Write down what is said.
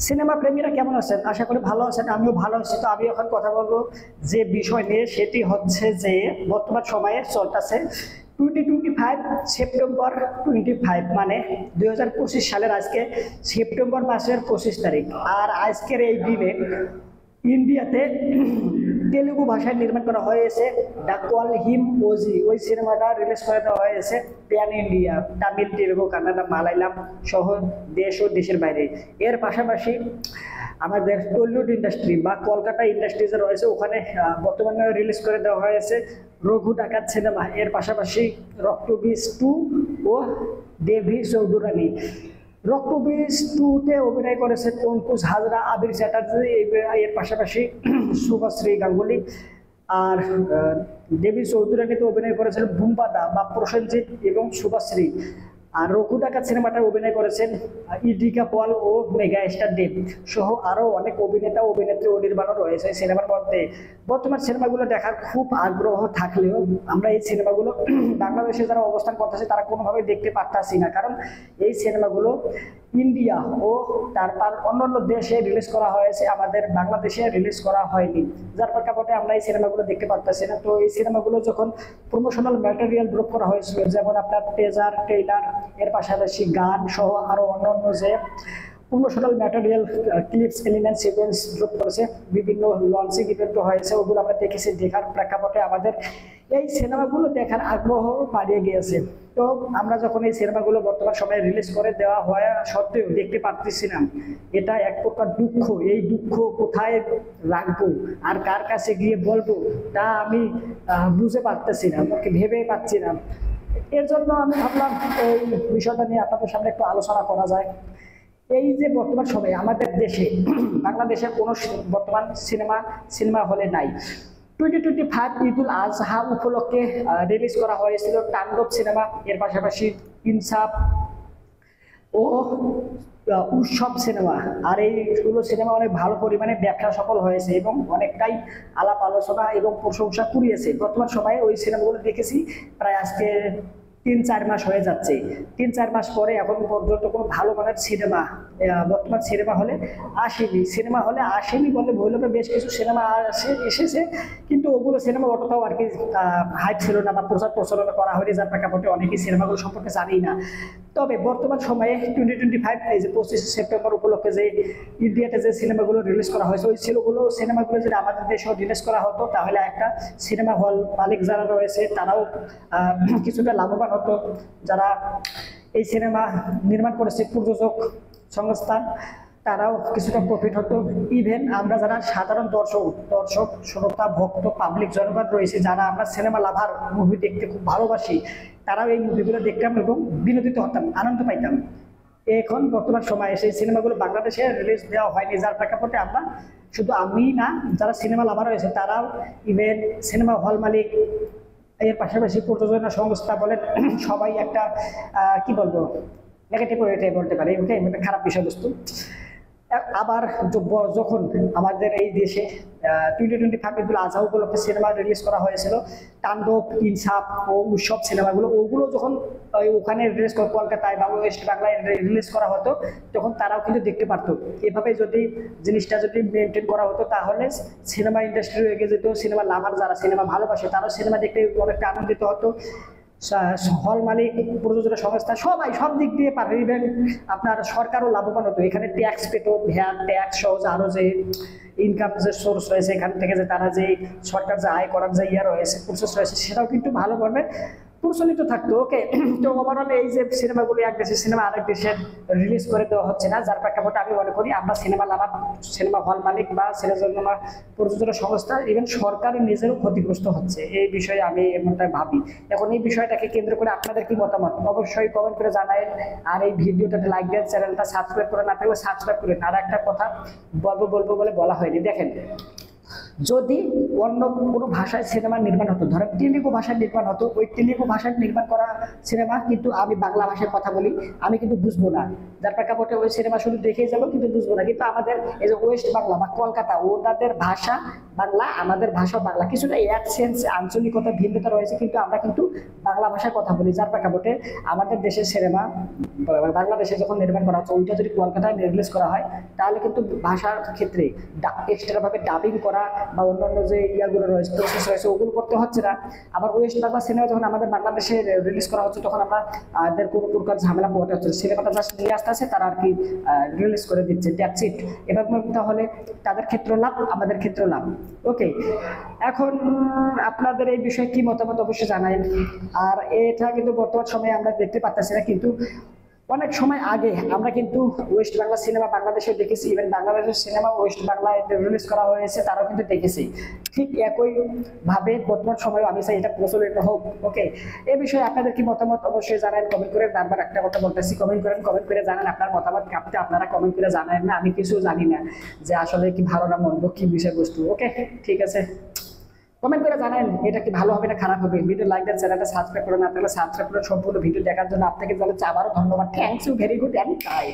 Cinema প্রেমীরা কেমন আছেন? আশা করি ভালো আছেন। আমিও ভালো আছি। তো আমি এখন কথা বলবো যে বিষয় নিয়ে, সেটি হচ্ছে যে বর্তমান সময়ে চলতেছে 2025 সেপ্টেম্বর 25, মানে 2025 সালের আজকে সেপ্টেম্বর মাসের 25 তারিখ। আর আজকের এই দিনে ইন্ডিয়াতে তেলুগু ভাষায় নির্মাণ করা হয়েছে দ্য কল হিম ওজি। ওই সিনেমাটা রিলিজ করে দেওয়া হয়েছে প্যান ইন্ডিয়া, তামিল, তেলুগু, কান্নাডা, মালায়ালাম সহ দেশ ও দেশের বাইরে। এর পাশাপাশি আমাদের টলিউড ইন্ডাস্ট্রি বা কলকাতা ইন্ডাস্ট্রি যে রয়েছে, ওখানে বর্তমানে রিলিজ করে দেওয়া হয়েছে রঘু ডাকাত সিনেমা। এর পাশাপাশি রক্তবীজ 2 ও দেবী চৌধুরানী। রক্তবীজ 2-তে অভিনয় করেছে পঙ্কজ হাজরা, আবির চ্যাটার্জি, এর পাশাপাশি শুভশ্রী গাঙ্গুলি। আর দেবী চৌধুরানীতে অভিনয় করেছেন বুম্বাদা বা প্রসেনজিৎ এবং শুভশ্রী। আর রঘু ডাকাত সিনেমাটা অভিনয় করেছেন ইডিকা পল ও মেগা স্টার দেব সহ আরো অনেক অভিনেতা অভিনেত্রী অনির্বাণও রয়েছে সিনেমার মধ্যে। বর্তমান সিনেমাগুলো দেখার খুব আগ্রহ থাকলেও আমরা এই সিনেমাগুলো বাংলাদেশে যারা অবস্থান করতেছে তারা কোনোভাবে দেখতে পারতাছি না, কারণ এই সিনেমাগুলো ইন্ডিয়া ও তারপর অন্যান্য দেশে রিলিজ করা হয়েছে, আমাদের বাংলাদেশে রিলিজ করা হয়নি, যার প্রেক্ষাপটে আমরা এই সিনেমাগুলো দেখতে পারতেছি না। তো এই সিনেমাগুলো যখন প্রমোশনাল ম্যাটেরিয়াল ড্রপ করা হয়েছিল, যেমন আপনার টেজার, ট্রেইলার, এর পাশাপাশি গান সহ আরো অন্যান্য যে promotional material, clips, element, sequence drop করেছে, বিভিন্ন লঞ্চিং ইভেন্ট হয়েছে, ওগুলো আমরা দেখেছি। দেখার প্রেক্ষাপটে আমাদের এই সিনেমাগুলো দেখার আগ্রহ বাড়িয়ে গিয়েছে। তো আমরা যখন এই সিনেমাগুলো বর্তমান সময়ে রিলিজ করে দেওয়া হয় সত্ত্বেও দেখতে পারতেছি না, এটা এক প্রকার দুঃখ। এই দুঃখ কোথায় রাখবো আর কার কাছে গিয়ে বলবো তা আমি বুঝে পারতেছি না, আমাকে ভেবে পাচ্ছি না। এর জন্য আমি ভাবলাম এই বিষয়টা নিয়ে আপনাদের সামনে একটু আলোচনা করা যায়। এই যে বর্তমান সময়ে আমাদের দেশে বাংলাদেশের কোনো বর্তমান সিনেমা হলে নাই। 2025 ঈদুল আজহা উপলক্ষে রিলিজ করা হয়েছিল তাণ্ডব সিনেমা, এর পাশাপাশি ইনসাফ ও উৎসব সিনেমা। আর এইগুলো সিনেমা অনেক ভালো পরিমাণে ব্যবসা সফল হয়েছে এবং অনেকটাই আলাপ আলোচনা এবং প্রশংসা কুড়িয়েছে। বর্তমান সময়ে ওই সিনেমাগুলো দেখেছি প্রায় আজকে 3-4 মাস হয়ে যাচ্ছে। 3-4 মাস পরে এখন পর্যন্ত কোনো ভালো মানের সিনেমা বর্তমান সিনেমা হলে আসেনি বলে ভুল হবে। বেশ কিছু সিনেমা এসেছে, কিন্তু ওগুলো সিনেমা অতটাও আর কি হাইপ ছিল না বা প্রচার প্রচারণা করা হয়নি, যার প্রেক্ষাপটে অনেকেই সিনেমাগুলো সম্পর্কে জানি না। তবে বর্তমান সময়ে 2025 এই যে 25 সেপ্টেম্বর উপলক্ষে যে ইন্ডিয়াতে যে সিনেমাগুলো রিলিজ করা হয়েছে, ওই সিনেমাগুলো যদি আমাদের দেশেও রিলিজ করা হতো তাহলে একটা সিনেমা হল মালিক যারা রয়েছে তারাও কিছুটা লাভবান হতো। যারা এই সিনেমা নির্মাণ করেছে প্রযোজক সংস্থা, তারাও কিছুটা প্রফিট হতো। ইভেন আমরা যারা সাধারণ দর্শক শ্রোতা ভক্ত পাবলিক জনগণ রয়েছে, যারা আমরা সিনেমা লাভার, মুভি দেখতে খুব ভালোবাসি, তারাও এই মুভিগুলো দেখতাম এবং বিনোদিত হতাম, আনন্দ পাইতাম। এখন বর্তমান সময়ে সেই সিনেমাগুলো বাংলাদেশে রিলিজ দেওয়া হয়নি, যার প্রেক্ষাপটে আমরা শুধু আমি না, যারা সিনেমা লাভার রয়েছে তারাও, ইভেন সিনেমা হল মালিক, এর পাশাপাশি প্রযোজনা সংস্থা বলেন, সবাই একটা কি বলবো নেগেটিভ ওয়েতে বলতে পারে, ওকে, একটা খারাপ বিষয়বস্তু। আবার যখন আমাদের এই দেশে 2025 ঈদুল আজহা উপলক্ষে সিনেমা রিলিজ করা হয়েছিল তাণ্ডব, ইনসাফ ও উৎসব সিনেমাগুলো, ওগুলো যখন ওখানে রিলিজ করে কলকাতায় বা ওয়েস্ট বাংলায় রিলিজ করা হতো, তখন তারাও কিন্তু দেখতে পারতো। এভাবে যদি জিনিসটা যদি মেনটেন করা হতো তাহলে সিনেমা ইন্ডাস্ট্রি এগিয়ে যেত। সিনেমা লাভার যারা সিনেমা ভালোবাসে তারাও সিনেমা দেখতে অনেকটা আনন্দিত হতো। হল মালিক, প্রযোজনা সংস্থা, সবাই সব দিক দিয়ে পারে। ইভেন আপনার সরকারও লাভবান হতো, এখানে ট্যাক্স পেত, ভ্যাট ট্যাক্স সহ আরো যে ইনকাম যে সোর্স রয়েছে, এখান থেকে যে তারা যে সরকার যে আয় করার যে রয়েছে, প্রসেস রয়েছে, সেটাও কিন্তু ভালোভাবে প্রচলিত থাকতো। ওকে, তো ওভারঅল এই যে সিনেমাগুলো এক দেশের সিনেমা আরেক দেশে রিলিজ করে দেওয়া হচ্ছে না, যার প্রেক্ষাপটে আমি মনে করি আমরা সিনেমা লাভার, সিনেমা হল মালিক বা সিনেমা প্রযোজনা সংস্থা, ইভেন সরকারের নিজেরও ক্ষতিগ্রস্ত হচ্ছে। এই বিষয়ে আমি এমনটা ভাবি। এখন এই বিষয়টাকে কেন্দ্র করে আপনাদের কি মতামত অবশ্যই কমেন্ট করে জানাবেন। আর এই ভিডিওটাতে লাইক দেন, চ্যানেলটা সাবস্ক্রাইব করে না থাকলে সাবস্ক্রাইব করেন। আর একটা কথা বলবো বলে বলা হয়নি, দেখেন যদি অন্য কোনো ভাষায় সিনেমা নির্মাণ হতো, ধরেন তেলেগু ভাষায় নির্মাণ হতো, ওই তেলেগু ভাষায় নির্মাণ করা সিনেমা কিন্তু আমি বাংলা ভাষায় কথা বলি, আমি কিন্তু বুঝবো না, যার প্রেক্ষাপটে ওই সিনেমা শুধু দেখেই যাবো কিন্তু বুঝবো না। কিন্তু আমাদের এই যে ওয়েস্ট বাংলা বা কলকাতা, ওনাদের ভাষা বাংলা, আমাদের ভাষা বাংলা, কিছুটা অ্যাকসেন্স আঞ্চলিকতা ভিন্নতা রয়েছে, কিন্তু আমরা কিন্তু বাংলা ভাষায় কথা বলি, যার প্রেক্ষাপটে আমাদের দেশের সিনেমা বাংলাদেশে যখন নির্মাণ করা হচ্ছে ওইটা যদি কলকাতায় রিলিজ করা হয় তাহলে কিন্তু ভাষার ক্ষেত্রে এক্সট্রা ভাবে ডাবিং করা বা অন্যান্য যে ইয়াগুলো রয়েছে প্রসেস রয়েছে ওগুলো করতে হচ্ছে না। আবার ওয়েস্ট বাংলা সিনেমা যখন আমাদের বাংলাদেশে রিলিজ করা হচ্ছে তখন আমাদের কোনো প্রকার ঝামেলা পোহাতে হচ্ছে, সিনেমাটা জাস্ট নিয়ে আসতে আছে তারা আর কি রিলিজ করে দিচ্ছে, দ্যাটস ইট। এবার তাহলে তাদের ক্ষেত্রে লাভ, আমাদের ক্ষেত্রে লাভ। ওকে, এখন আপনাদের এই বিষয়ে কি মতামত অবশ্যই জানাই। আর এটা কিন্তু বর্তমান সময়ে আমরা দেখতে পাচ্ছি না, কিন্তু অনেক সময় আগে আমরা কিন্তু ওয়েস্ট বাংলা সিনেমা বাংলাদেশে দেখেছি, ইভেন বাংলাদেশের সিনেমা ওয়েস্ট বাংলায় রিলিজ করা হয়েছে তারাও কিন্তু দেখেছি। ঠিক একই ভাবে বর্তমান সময়ে আমি চাই এটা প্রচলিত হোক। ওকে, এই বিষয়ে আপনাদের কি মতামত অবশ্যই জানান কমেন্ট করে। বারবার একটা কথা বলতেছি, কমেন্ট করেন, কমেন্ট করে জানান আপনার মতামত। কাঁপতে আপনারা কমেন্ট করে জানান না, আমি কিছু জানি না যে আসলে কি ভালো না মন্দ কি বিষয়বস্তু। ওকে, ঠিক আছে, কমেন্ট করে জানান এটা কি ভালো হবে না খারাপ হবে। ভিডিও লাইক দেন, চ্যানেলটা সাবস্ক্রাইব করে না তাহলে সাবস্ক্রাইব করে সম্পূর্ণ ভিডিও দেখার জন্য আপনাকে জানাচ্ছি আবারও ধন্যবাদ। Thanks you very good and by.